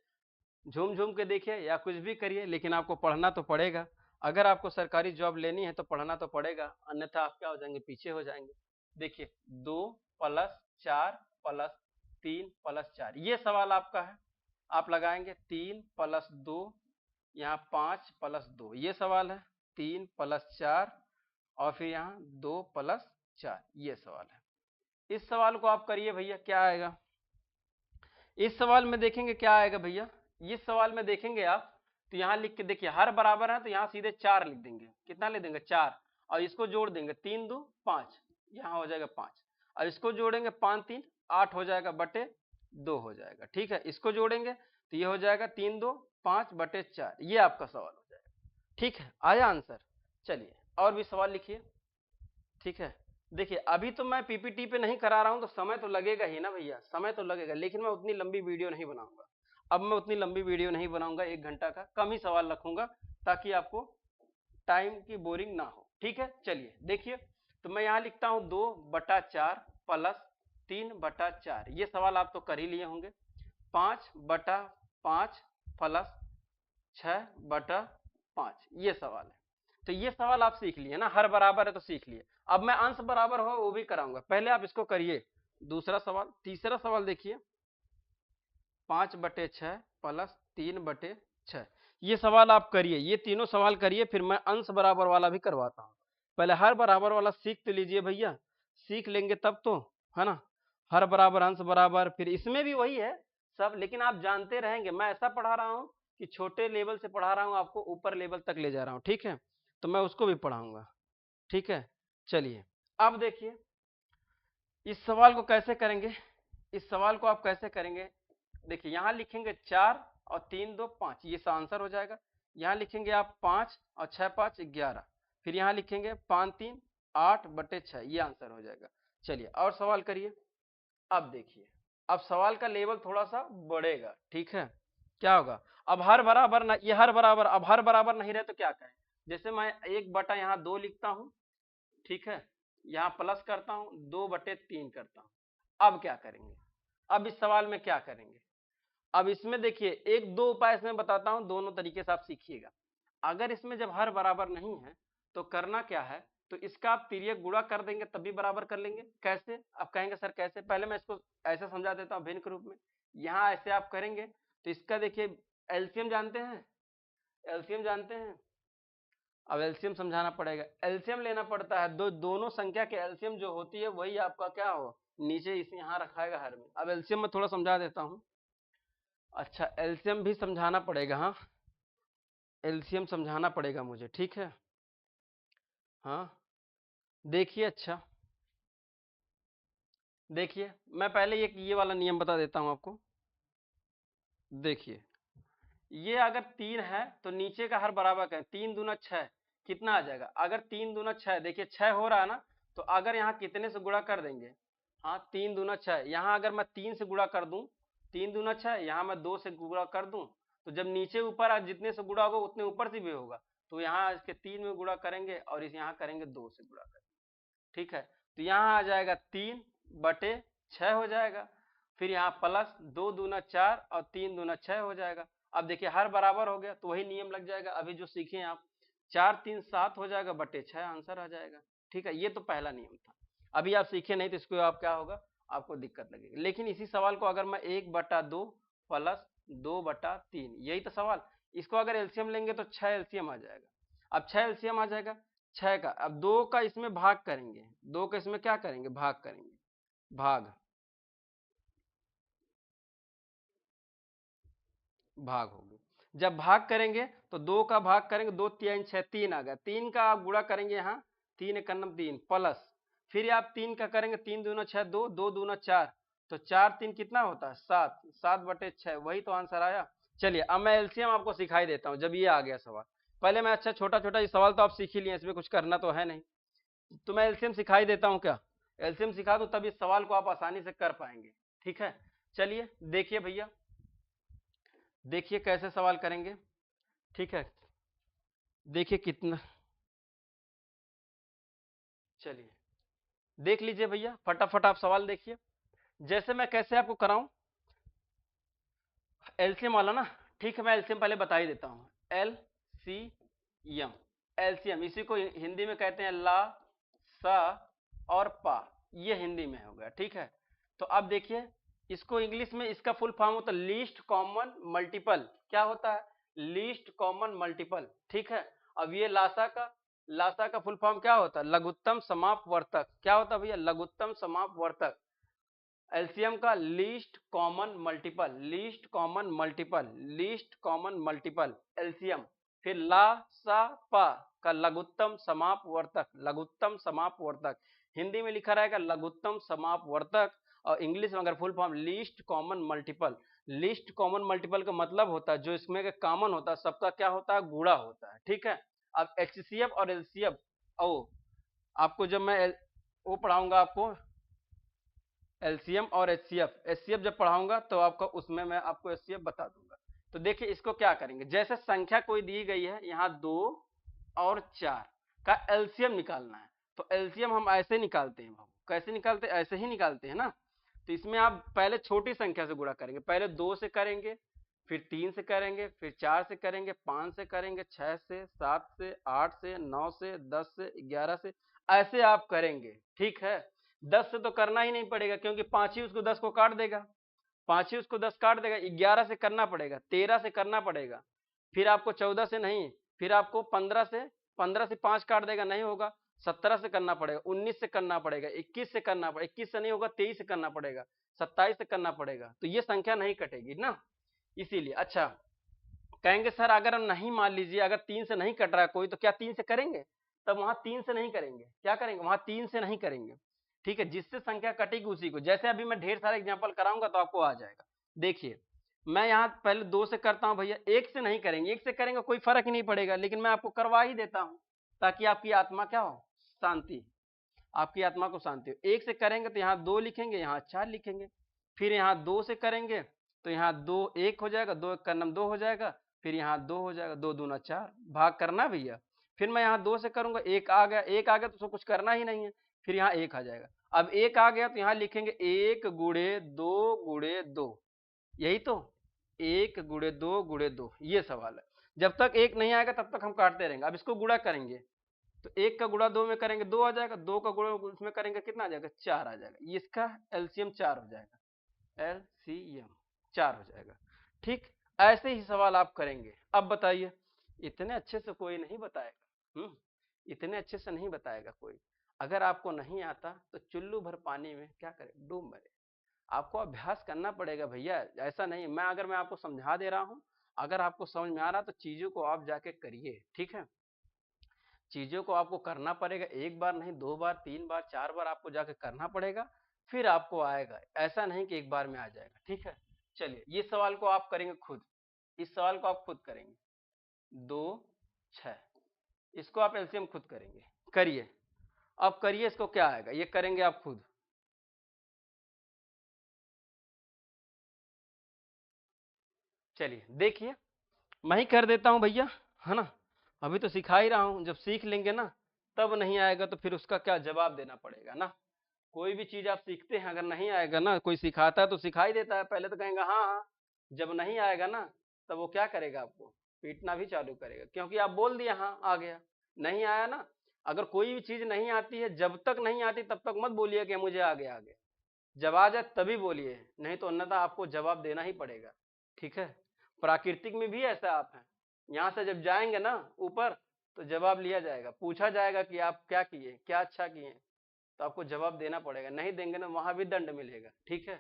झूम झूम के देखिए या कुछ भी करिए, लेकिन आपको पढ़ना तो पड़ेगा। अगर आपको सरकारी जॉब लेनी है तो पढ़ना तो पड़ेगा, अन्यथा आप क्या हो जाएंगे, पीछे हो जाएंगे। देखिए, 2 + 4 + 3 + 4, ये सवाल आपका है। आप लगाएंगे 3 + 2, यहाँ 5 + 2, ये सवाल है। 3 + 4 और फिर यहाँ 2 + 4, ये सवाल है। इस सवाल को आप करिए भैया, क्या आएगा इस सवाल में? देखेंगे क्या आएगा भैया, इस सवाल में देखेंगे आप तो यहाँ लिख के देखिए, हर बराबर है तो यहाँ सीधे 4 लिख देंगे। कितना लिख देंगे? 4, और इसको जोड़ देंगे, 3 2 5, यहाँ हो जाएगा 5, और इसको जोड़ेंगे 5 3 8 हो जाएगा, बटे 2 हो जाएगा। ठीक है, इसको जोड़ेंगे तो ये हो जाएगा 3 2 5 बटे 4, ये आपका सवाल हो जाएगा। ठीक है, आया आंसर? चलिए और भी सवाल लिखिए। ठीक है, देखिए अभी तो मैं पीपीटी पे नहीं करा रहा हूं तो समय तो लगेगा ही ना भैया, समय तो लगेगा, लेकिन मैं उतनी लंबी वीडियो नहीं बनाऊंगा। अब मैं उतनी लंबी वीडियो नहीं बनाऊंगा, 1 घंटा का कम ही सवाल रखूंगा ताकि आपको टाइम की बोरिंग ना हो। ठीक है, चलिए देखिए, तो मैं यहाँ लिखता हूँ 2/4 + 3/4, ये सवाल आप तो कर ही लिए होंगे। 5/5 + 6/5, ये सवाल है। तो ये सवाल आप सीख लिए ना, हर बराबर है तो सीख लिए। अब मैं अंश बराबर हो वो भी कराऊंगा, पहले आप इसको करिए। दूसरा सवाल, तीसरा सवाल देखिए, 5/6 + 3/6, ये सवाल आप करिए, ये तीनों सवाल करिए, फिर मैं अंश बराबर वाला भी करवाता हूं। पहले हर बराबर वाला सीख तो लीजिए भैया, सीख लेंगे तब तो, है ना। हर बराबर, अंश बराबर, फिर इसमें भी वही है सब, लेकिन आप जानते रहेंगे। मैं ऐसा पढ़ा रहा हूं कि छोटे लेवल से पढ़ा रहा हूं, आपको ऊपर लेवल तक ले जा रहा हूं। ठीक है, तो मैं उसको भी पढ़ाऊंगा। ठीक है, चलिए अब देखिए, इस सवाल को कैसे करेंगे, इस सवाल को आप कैसे करेंगे? देखिए, यहां लिखेंगे 4 और 3 2 5, ये आंसर हो जाएगा। यहां लिखेंगे आप 5 और 6 5 11, फिर यहां लिखेंगे 5 3 8/6, ये आंसर हो जाएगा। चलिए और सवाल करिए। अब देखिए, अब सवाल का लेवल थोड़ा सा बढ़ेगा। ठीक है, क्या होगा? अब हर बराबर ना, ये हर बराबर, अब हर बराबर नहीं रहे तो क्या करें? जैसे मैं 1/2 लिखता हूं, ठीक है, यहाँ प्लस करता हूं, 2/3 करता हूं। अब क्या करेंगे? अब इस सवाल में क्या करेंगे? अब इसमें देखिए, एक दो उपाय इसमें बताता हूं, दोनों तरीके से आप सीखिएगा। अगर इसमें जब हर बराबर नहीं है तो करना क्या है, तो इसका आप तिर्यक गुणा कर देंगे तब भी बराबर कर लेंगे। कैसे? आप कहेंगे सर कैसे? पहले मैं इसको ऐसे समझा देता हूं भिन्न के रूप में। यहाँ ऐसे आप करेंगे तो इसका देखिए, एलसीएम जानते हैं, एलसीएम जानते हैं। अब एलसीएम समझाना पड़ेगा, एलसीएम लेना पड़ता है। दोनों संख्या के एलसीएम जो होती है वही आपका क्या हो, नीचे इस यहाँ रखाएगा हर में। अब एलसीएम में थोड़ा समझा देता हूं। अच्छा, एलसीएम भी समझाना पड़ेगा, हाँ, एलसीएम समझाना पड़ेगा मुझे। ठीक है, हाँ, देखिए, अच्छा देखिए, मैं पहले ये वाला नियम बता देता हूं आपको। देखिए, ये अगर 3 है तो नीचे का हर बराबर करें, 3 दूना 6, कितना आ जाएगा? अगर 3 दूना 6, देखिए 6 हो रहा है ना, तो अगर यहाँ कितने से गुणा कर देंगे? हाँ, 3 दूना 6, यहाँ अगर मैं 3 से गुणा कर दूं, 3 दूना 6, यहाँ मैं 2 से गुणा कर दूं, तो जब नीचे ऊपर जितने से गुणा होगा उतने ऊपर से भी होगा। तो यहाँ इसके 3 में गुणा करेंगे और इस यहाँ करेंगे 2 से गुणा करेंगे। ठीक है, तो यहाँ आ जाएगा 3/6 हो जाएगा। फिर यहाँ प्लस 2 दूना 4 और 3 दूना 6 हो जाएगा। अब देखिए, हर बराबर हो गया तो वही नियम लग जाएगा अभी जो सीखे आप, 4 3 7 हो जाएगा, बटे 6 आंसर आ जाएगा। ठीक है, ये तो पहला नियम था। अभी आप सीखे नहीं तो इसको आप क्या होगा, आपको दिक्कत लगेगी। लेकिन इसी सवाल को अगर मैं 1/2 + 2/3, यही तो सवाल, इसको अगर एलसीएम लेंगे तो 6 एलसीएम आ जाएगा। अब 6 एलसीएम आ जाएगा 6 का, अब 2 का इसमें भाग करेंगे, 2 का इसमें क्या करेंगे, भाग करेंगे, भाग भाग होगी। जब भाग करेंगे तो 2 का भाग करेंगे, 2 3 6, 3 आ गया। 3 का आप गुणा करेंगे, यहाँ 3 1 3 प्लस, फिर आप 3 का करेंगे, 3 दूना 6 2, 2 दूना 4, तो 4 3 कितना होता है 7, 7/6, वही तो आंसर आया। चलिए अब मैं एलसीएम आपको सिखाई देता हूँ जब ये आ गया सवाल। पहले मैं अच्छा छोटा छोटा ये सवाल तो आप सीख ही लिए, इसमें कुछ करना तो है नहीं, तो मैं एलसीएम सिखाई देता हूँ क्या, एलसीएम सिखा दूं तब इस सवाल को आप आसानी से कर पाएंगे। ठीक है, चलिए देखिए भैया, देखिए कैसे सवाल करेंगे। ठीक है, देखिए कितना, चलिए देख लीजिए भैया, फटाफट आप सवाल देखिए। जैसे मैं कैसे आपको कराऊं, एलसीएम वाला ना। ठीक है, मैं एलसीएम पहले बता ही देता हूं। एलसीएम, एलसीएम इसी को हिंदी में कहते हैं ला, सा और पा, ये हिंदी में हो गया। ठीक है, तो अब देखिए इसको इंग्लिश में इसका फुल फॉर्म होता है लीस्ट कॉमन मल्टीपल। क्या होता है, लीस्ट कॉमन मल्टीपल। ठीक है, अब ये लासा का फुल फॉर्म क्या होता है, लघुत्तम समापवर्तक। क्या होता है भैया, लघुत्तम समापवर्तक। एलसीएम का least common multiple, least common multiple, least common multiple LCM. फिर ला सा पा का लघुत्तम समापवर्तक, लघुत्तम समापवर्तक हिंदी में लिखा रहेगा लघुत्तम समापवर्तक, और इंग्लिश में अगर full form least common multiple. Least common multiple का मतलब होता है जो इसमें का कॉमन होता है सबका क्या होता है, गुणा होता है। ठीक है, अब एचसीएफ और एलसीएफ, ओ आपको जब मैं वो पढ़ाऊंगा आपको एलसीएम और एचसीएफ, एचसीएफ जब पढ़ाऊंगा तो आपको उसमें मैं आपको एचसीएफ बता दूंगा। तो देखिए इसको क्या करेंगे, जैसे संख्या कोई दी गई है यहाँ 2 और 4 का एलसीएम निकालना है, तो एलसीएम हम ऐसे निकालते हैं, कैसे निकालते हैं, ऐसे ही निकालते हैं ना। तो इसमें आप पहले छोटी संख्या से गुणा करेंगे, पहले 2 से करेंगे, फिर 3 से करेंगे, फिर 4 से करेंगे, 5 से करेंगे, 6 से, 7 से, 8 से, 9 से, 10 से, 11 से, ऐसे आप करेंगे। ठीक है, 10 से तो करना ही नहीं पड़ेगा क्योंकि 5 ही उसको 10 को काट देगा, 5 ही उसको 10 काट देगा। 11 से करना पड़ेगा, 13 से करना पड़ेगा, फिर आपको 14 से नहीं, फिर आपको 15 से 5 काट देगा, नहीं होगा। 17 से करना पड़ेगा, 19 से करना पड़ेगा, 21 से करना पड़ेगा, 21 से नहीं होगा, 23 से करना पड़ेगा, 27 से करना पड़ेगा, तो ये संख्या नहीं कटेगी ना, इसीलिए। अच्छा कहेंगे सर अगर हम नहीं, मान लीजिए अगर 3 से नहीं कट रहा है कोई, तो क्या 3 से करेंगे, तब वहां 3 से नहीं करेंगे, क्या करेंगे, वहां 3 से नहीं करेंगे। ठीक है, जिससे संख्या कटेगी उसी को, जैसे अभी मैं ढेर सारे एग्जांपल कराऊंगा तो आपको आ जाएगा। देखिए मैं यहाँ पहले 2 से करता हूँ भैया, 1 से नहीं करेंगे, 1 से करेंगे कोई फर्क ही नहीं पड़ेगा, लेकिन मैं आपको करवा ही देता हूँ ताकि आपकी आत्मा क्या हो, शांति, आपकी आत्मा को शांति हो। 1 से करेंगे तो यहाँ 2 लिखेंगे, यहाँ 4 लिखेंगे, फिर यहाँ 2 से करेंगे तो यहाँ 2 1 हो जाएगा, 2 का नाम 2 हो जाएगा, फिर यहाँ 2 हो जाएगा, 2 दूना 4, भाग करना भैया। फिर मैं यहाँ 2 से करूंगा, 1 आ गया, 1 आ गया तो उसको कुछ करना ही नहीं है, फिर यहाँ 1 आ जाएगा। अब 1 आ गया तो यहाँ लिखेंगे 1 गुणे 2 गुणे 2, यही तो 1 गुणे 2 गुणे 2, ये सवाल है। जब तक 1 नहीं आएगा तब तक हम काटते रहेंगे। अब इसको गुणा करेंगे तो 1 का गुणा 2 में करेंगे 2 आ जाएगा, 2 का गुणा उसमें करेंगे कितना आ जाएगा, 4 आ जाएगा, इसका एलसीएम 4 हो जाएगा, एलसीएम 4 हो जाएगा। ठीक, ऐसे ही सवाल आप करेंगे। अब बताइए, इतने अच्छे से कोई नहीं बताएगा, इतने अच्छे से नहीं बताएगा कोई। अगर आपको नहीं आता तो चुल्लू भर पानी में क्या करे, डूब मरे। आपको अभ्यास करना पड़ेगा भैया, ऐसा नहीं अगर मैं आपको समझा दे रहा हूं, अगर आपको समझ में आ रहा तो चीजों को आप जाके करिए। ठीक है, चीजों को आपको करना पड़ेगा, एक बार नहीं, 2 बार, 3 बार, 4 बार आपको जाके करना पड़ेगा, फिर आपको आएगा, ऐसा नहीं कि एक बार में आ जाएगा। ठीक है, चलिए ये सवाल को आप करेंगे खुद, इस सवाल को आप खुद करेंगे, 2 6, इसको आप एलसीएम खुद करेंगे, करिए। अब करिए, इसको क्या आएगा ये करेंगे आप खुद। चलिए देखिए, मैं ही कर देता हूं भैया, है ना, अभी तो सिखा ही रहा हूं, जब सीख लेंगे ना तब नहीं आएगा तो फिर उसका क्या जवाब देना पड़ेगा ना। कोई भी चीज आप सीखते हैं, अगर नहीं आएगा ना, कोई सिखाता है तो सिखाई देता है, पहले तो कहेंगे हाँ हाँ, जब नहीं आएगा ना तब वो क्या करेगा, आपको पीटना भी चालू करेगा, क्योंकि आप बोल दिया हाँ आ गया। नहीं आया ना, अगर कोई भी चीज नहीं आती है, जब तक नहीं आती तब तक मत बोलिए कि मुझे आ गया, जब आ जाए तभी बोलिए, नहीं तो अन्यथा आपको जवाब देना ही पड़ेगा। ठीक है, प्राकृतिक में भी ऐसा आप हैं, यहाँ से जब जाएंगे ना ऊपर तो जवाब लिया जाएगा, पूछा जाएगा कि आप क्या किए, क्या अच्छा किए, तो आपको जवाब देना पड़ेगा, नहीं देंगे ना वहां भी दंड मिलेगा। ठीक है,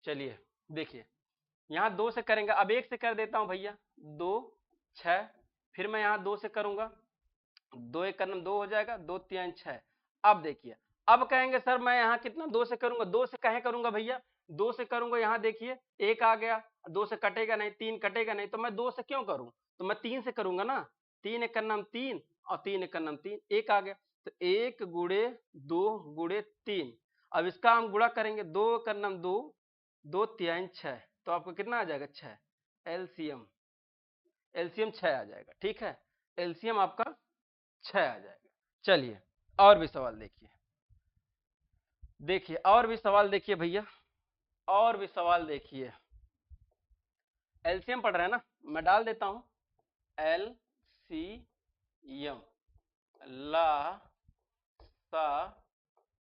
चलिए देखिए, यहाँ 2 से करेंगे, अब 1 से कर देता हूं भैया, 2 6, फिर मैं यहाँ 2 से करूंगा, 2 1 का नाम 2 हो जाएगा, 2 3 6। अब देखिए, अब कहेंगे सर मैं यहाँ कितना 2 से करूंगा, 2 से कहे करूंगा भैया, 2 से करूंगा, यहाँ देखिए 1 आ गया, 2 से कटेगा नहीं, 3 कटेगा नहीं, तो मैं 2 से क्यों करूं, तो मैं 3 से करूंगा ना, 3 एक का नाम 3 और 3 एक का नाम 3, 1 आ गया, तो 1 गुड़े 2 गुड़े 3। अब इसका हम गुणा करेंगे, 2 का नाम 2, 2 3 6, तो आपको कितना आ जाएगा 6, एलसीएम, एलसीएम 6 आ जाएगा। ठीक है, एलसीएम आपका 6 आ जाएगा। चलिए और भी सवाल देखिए, देखिए और भी सवाल देखिए भैया, और भी सवाल देखिए। एलसीएम पढ़ रहे हैं ना, मैं डाल देता हूं एलसीएम, ला सा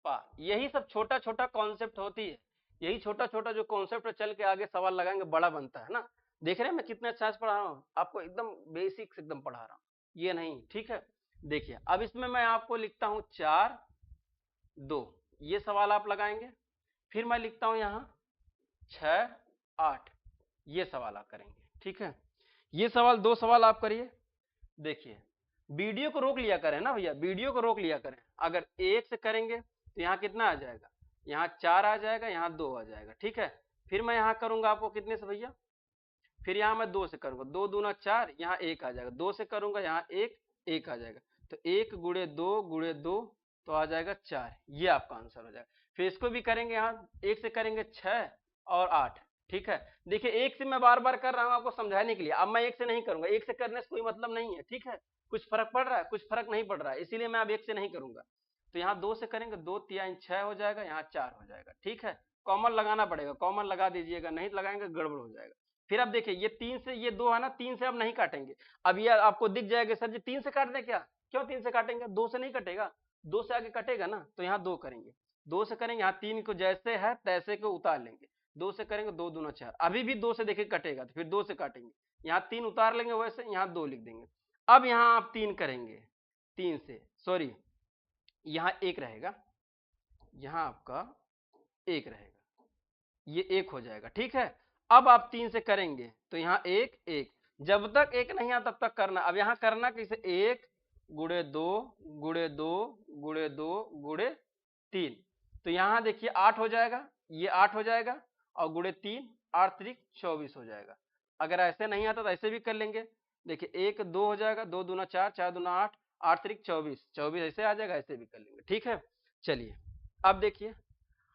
पा, यही सब छोटा छोटा कॉन्सेप्ट होती है, यही छोटा छोटा जो कॉन्सेप्ट चल के आगे सवाल लगाएंगे बड़ा बनता है ना। देख रहे हैं मैं कितने अच्छा से पढ़ा रहा हूँ आपको, एकदम बेसिक्स एकदम पढ़ा रहा हूँ, ये नहीं। ठीक है, देखिए अब इसमें मैं आपको लिखता हूं 4 2, ये सवाल आप लगाएंगे, फिर मैं लिखता हूं यहाँ 6 8, ये सवाल आप करेंगे। ठीक है, ये सवाल 2 सवाल आप करिए। देखिए वीडियो को रोक लिया करें ना भैया, वीडियो को रोक लिया करें, अगर 1 से करेंगे तो यहाँ कितना आ जाएगा, यहाँ 4 आ जाएगा, यहाँ 2 आ जाएगा। ठीक है, फिर मैं यहाँ करूंगा आपको कितने से भैया, फिर यहाँ मैं 2 से करूंगा, 2 दूना 4, यहाँ 1 आ जाएगा, 2 से करूंगा यहाँ 1 1 आ जाएगा, तो 1 गुड़े 2 गुड़े 2 तो आ जाएगा 4, ये आपका आंसर हो जाएगा। फिर इसको भी करेंगे, यहाँ 1 से करेंगे 6 और 8। ठीक है, देखिए 1 से मैं बार बार कर रहा हूँ आपको समझाने के लिए, अब मैं 1 से नहीं करूंगा, 1 से करने से कोई मतलब नहीं है। ठीक है, कुछ फर्क पड़ रहा है, कुछ फर्क नहीं पड़ रहा है, इसीलिए मैं अब 1 से नहीं करूंगा। तो यहाँ 2 से करेंगे, 2 3 6 हो जाएगा, यहाँ 4 हो जाएगा। ठीक है, कॉमन लगाना पड़ेगा, कॉमन लगा दीजिएगा, नहीं लगाएंगे गड़बड़ हो जाएगा। फिर अब देखिए ये 3 से ये 2 है ना, 3 से अब नहीं काटेंगे, अब ये आपको दिख जाएगा सर जी 3 से काट दें क्या, क्यों 3 से काटेंगे, 2 से नहीं कटेगा, 2 से आगे कटेगा ना, तो यहाँ 2 करेंगे, 2 से करेंगे, यहाँ 3 को जैसे है तैसे को उतार लेंगे, 2 से करेंगे, 2 दूना 4, अभी भी 2 से देखिए कटेगा, तो फिर 2 से काटेंगे, यहाँ 3 उतार लेंगे, वैसे यहाँ 2 लिख देंगे। अब यहाँ आप 3 करेंगे, 3 से सॉरी यहाँ 1 रहेगा, यहाँ आपका 1 रहेगा, ये 1 हो जाएगा। ठीक है, अब आप 3 से करेंगे तो यहाँ 1 1, जब तक 1 नहीं आता तब तक करना। अब यहाँ करना कैसे, 1 गुड़े 2 गुड़े 2 गुड़े 2 गुड़े 3, तो यहाँ देखिए 8 हो जाएगा, ये 8 हो जाएगा, और गुड़े 3 8 3 24 हो जाएगा। अगर ऐसे नहीं आता तो ऐसे भी कर लेंगे, देखिए 1 2 हो जाएगा, 2 दूना 4 4 दूना 8 8 3 24 24 ऐसे आ जाएगा, ऐसे भी कर लेंगे। ठीक है, चलिए अब देखिए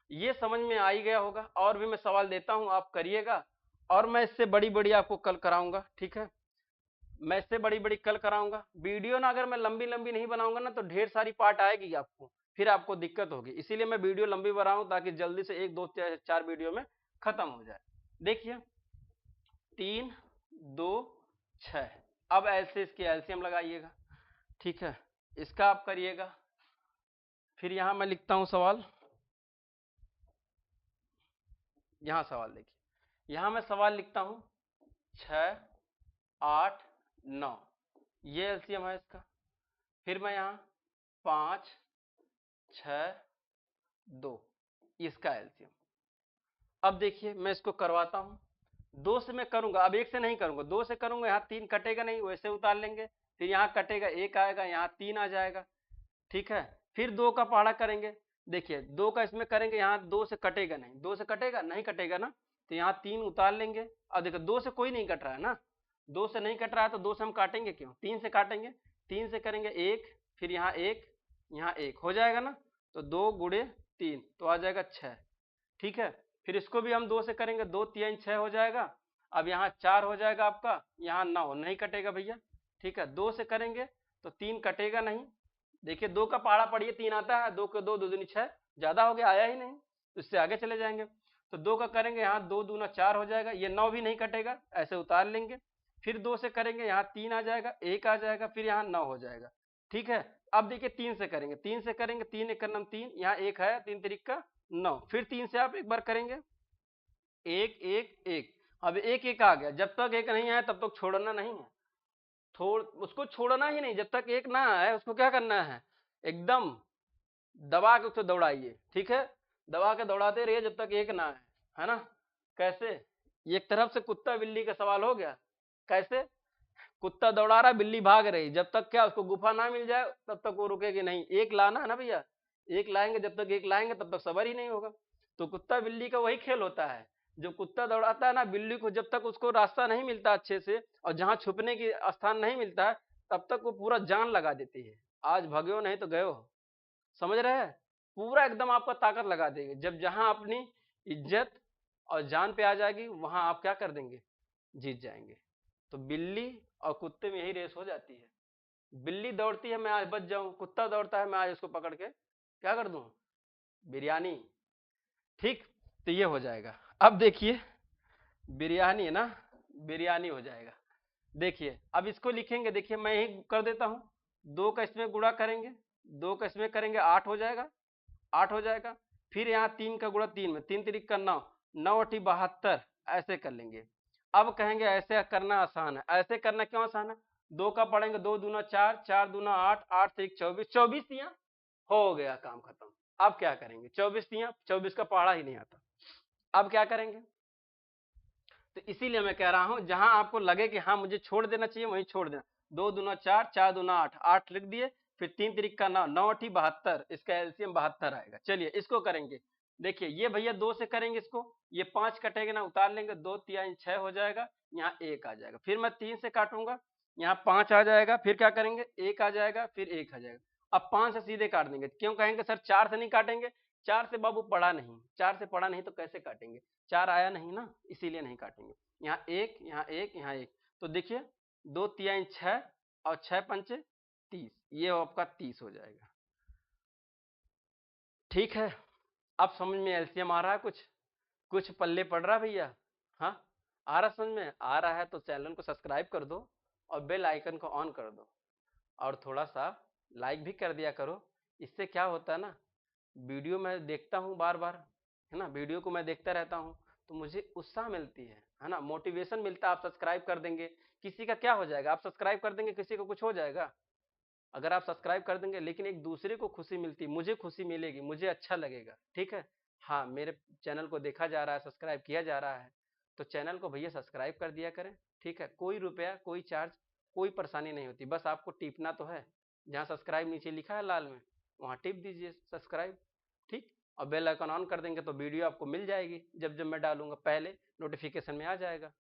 ये समझ में आ ही गया होगा, और भी मैं सवाल देता हूं आप करिएगा, और मैं इससे बड़ी बड़ी आपको कल कराऊंगा। ठीक है, मैं इससे बड़ी बड़ी कल कराऊंगा वीडियो ना, अगर मैं लंबी लंबी नहीं बनाऊंगा ना तो ढेर सारी पार्ट आएगी आपको, फिर आपको दिक्कत होगी, इसीलिए मैं वीडियो लंबी बनाऊं ताकि जल्दी से 1 2 4 वीडियो में खत्म हो जाए। देखिए 3 2 6, अब ऐसे इसकी एलसीएम लगाइएगा। ठीक है, इसका आप करिएगा, फिर यहां मैं लिखता हूं सवाल, यहां सवाल देखिए, यहां मैं सवाल लिखता हूं 6 8 9, ये एलसीएम है इसका, फिर मैं यहाँ 5 6 2, इसका एलसीएम। अब देखिए मैं इसको करवाता हूँ, 2 से मैं करूंगा, अब 1 से नहीं करूंगा, 2 से करूंगा, यहाँ 3 कटेगा नहीं, वैसे उतार लेंगे, फिर यहाँ कटेगा 1 आएगा, यहाँ 3 आ जाएगा। ठीक है, फिर 2 का पहाड़ा करेंगे, देखिए 2 का इसमें करेंगे, यहाँ 2 से कटेगा नहीं, 2 से कटेगा नहीं, कटेगा ना, तो यहाँ 3 उतार लेंगे। अब देखो 2 से कोई नहीं कट रहा है ना, 2 से नहीं कट रहा है तो 2 से हम काटेंगे क्यों, 3 से काटेंगे, 3 से करेंगे 1, फिर यहाँ 1 यहाँ 1 हो जाएगा ना, तो 2 गुड़े 3 तो आ जाएगा 6। ठीक है, फिर इसको भी हम 2 से करेंगे, 2 3 6 हो जाएगा, अब यहाँ 4 हो जाएगा आपका, यहाँ 9 नहीं कटेगा भैया। ठीक है, 2 से करेंगे तो 3 कटेगा नहीं, देखिए 2 का पहाड़ा पढ़िए 3 आता है, 2 के 2 2 दूनी 6, ज्यादा हो गया, आया ही नहीं, तो इससे आगे चले जाएंगे, तो 2 का करेंगे, यहाँ 2 दूना 4 हो जाएगा, ये 9 भी नहीं कटेगा, ऐसे उतार लेंगे, फिर 2 से करेंगे, यहाँ 3 आ जाएगा, 1 आ जाएगा, फिर यहाँ 9 हो जाएगा। ठीक है, अब देखिए 3 से करेंगे, 3 से करेंगे, 3 1 का नाम 3, यहाँ 1 है, 3 3 का 9, फिर 3 से आप एक बार करेंगे, 1 1 1, अब 1 1 आ गया, जब तक 1 नहीं आया तब तक छोड़ना नहीं है, उसको छोड़ना ही नहीं, जब तक 1 ना आए उसको क्या करना है, एकदम दबा के उसको दौड़ाइए। ठीक है, दबा के दौड़ाते रहिए जब तक 1 ना आए, है ना। कैसे, एक तरफ से कुत्ता बिल्ली का सवाल हो गया, कैसे, कुत्ता दौड़ा रहा, बिल्ली भाग रही, जब तक क्या उसको गुफा ना मिल जाए तब तक वो रुकेगी नहीं, 1 लाना है ना भैया, एक लाएंगे, जब तक एक लाएंगे तब तक सबर ही नहीं होगा। तो कुत्ता बिल्ली का वही खेल होता है, जब कुत्ता दौड़ाता है ना बिल्ली को, जब तक उसको रास्ता नहीं मिलता अच्छे से और जहां छुपने की स्थान नहीं मिलता है तब तक वो पूरा जान लगा देती है। आज भगो नहीं तो गयो, समझ रहे हैं? पूरा एकदम आपका ताकत लगा देगी। जब जहां अपनी इज्जत और जान पे आ जाएगी वहां आप क्या कर देंगे, जीत जाएंगे। तो बिल्ली और कुत्ते में यही रेस हो जाती है। बिल्ली दौड़ती है मैं आज बच जाऊं, कुत्ता दौड़ता है मैं आज उसको पकड़ के क्या कर दूं, बिरयानी। ठीक, तो ये हो जाएगा। अब देखिए बिरयानी है ना, बिरयानी हो जाएगा। देखिए अब इसको लिखेंगे, देखिए मैं यही कर देता हूं, 2 का इसमें गुणा करेंगे, 2 का इसमें करेंगे 8 हो जाएगा, 8 हो जाएगा। फिर यहाँ 3 का गुणा 3 में, 3 तिरिक का 9, 9 अठी 72, ऐसे कर लेंगे। अब कहेंगे ऐसे करना आसान है, ऐसे करना क्यों आसान है, 2 का पढ़ेंगे 2 दूना 4, 4 दूना 8, 8 से 24, 24 तिया हो गया, काम खत्म। अब क्या करेंगे, 24 तिया, 24 का पढ़ा ही नहीं आता। अब क्या करेंगे, तो इसीलिए मैं कह रहा हूं जहां आपको लगे कि हाँ मुझे छोड़ देना चाहिए वहीं छोड़ देना। 2 दूना 4, 4 दूना 8, 8 लिख दिए, फिर 3 तिरिक का 9, 9 अठी 72, इसका एलसीएम 72 आएगा। चलिए इसको करेंगे। देखिए ये भैया 2 से करेंगे इसको, ये 5 कटेगा ना, उतार लेंगे, 2 तिहाई 6 हो जाएगा, यहाँ 1 आ जाएगा। फिर मैं 3 से काटूंगा, यहाँ 5 आ जाएगा, फिर क्या करेंगे 1 आ जाएगा, फिर 1 आ जाएगा। अब 5 से सीधे काट देंगे, क्यों कहेंगे सर 4 से नहीं काटेंगे, 4 से बाबू पढ़ा नहीं, 4 से पढ़ा नहीं तो कैसे काटेंगे, 4 आया नहीं ना, इसीलिए नहीं काटेंगे। यहाँ 1, यहाँ 1, यहाँ 1, तो देखिए 2 तिहाई 6 और 6 पंचे 30, ये आपका 30 हो जाएगा। ठीक है, अब समझ में एलसीएम आ रहा है, कुछ कुछ पल्ले पड़ रहा भैया, हाँ आ रहा समझ में, आ रहा है तो चैनल को सब्सक्राइब कर दो और बेल आइकन को ऑन कर दो और थोड़ा सा लाइक भी कर दिया करो। इससे क्या होता है ना, वीडियो मैं देखता हूँ बार बार, है ना, वीडियो को मैं देखता रहता हूँ तो मुझे उत्साह मिलती है ना, मोटिवेशन मिलता है। आप सब्सक्राइब कर देंगे, किसी का क्या हो जाएगा, आप सब्सक्राइब कर देंगे किसी को कुछ हो जाएगा, अगर आप सब्सक्राइब कर देंगे, लेकिन एक दूसरे को खुशी मिलती, मुझे खुशी मिलेगी, मुझे अच्छा लगेगा। ठीक है, हाँ मेरे चैनल को देखा जा रहा है, सब्सक्राइब किया जा रहा है, तो चैनल को भैया सब्सक्राइब कर दिया करें। ठीक है, कोई रुपया कोई चार्ज कोई परेशानी नहीं होती, बस आपको टिपना तो है, जहाँ सब्सक्राइब नीचे लिखा है लाल में वहाँ टिप दीजिए सब्सक्राइब। ठीक, और बेल आइकन ऑन कर देंगे तो वीडियो आपको मिल जाएगी, जब जब मैं डालूंगा पहले नोटिफिकेशन में आ जाएगा।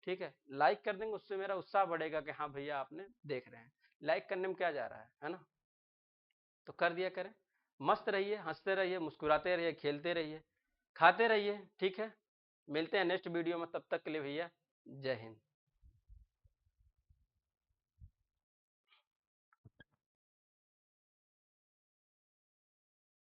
ठीक है, लाइक कर देंगे, उससे मेरा उत्साह बढ़ेगा कि हाँ भैया आपने देख रहे हैं, लाइक करने में क्या जा रहा है ना, तो कर दिया करें। मस्त रहिए, हंसते रहिए, मुस्कुराते रहिए, खेलते रहिए, खाते रहिए। ठीक है, मिलते हैं नेक्स्ट वीडियो में, तब तक के लिए भैया जय हिंद।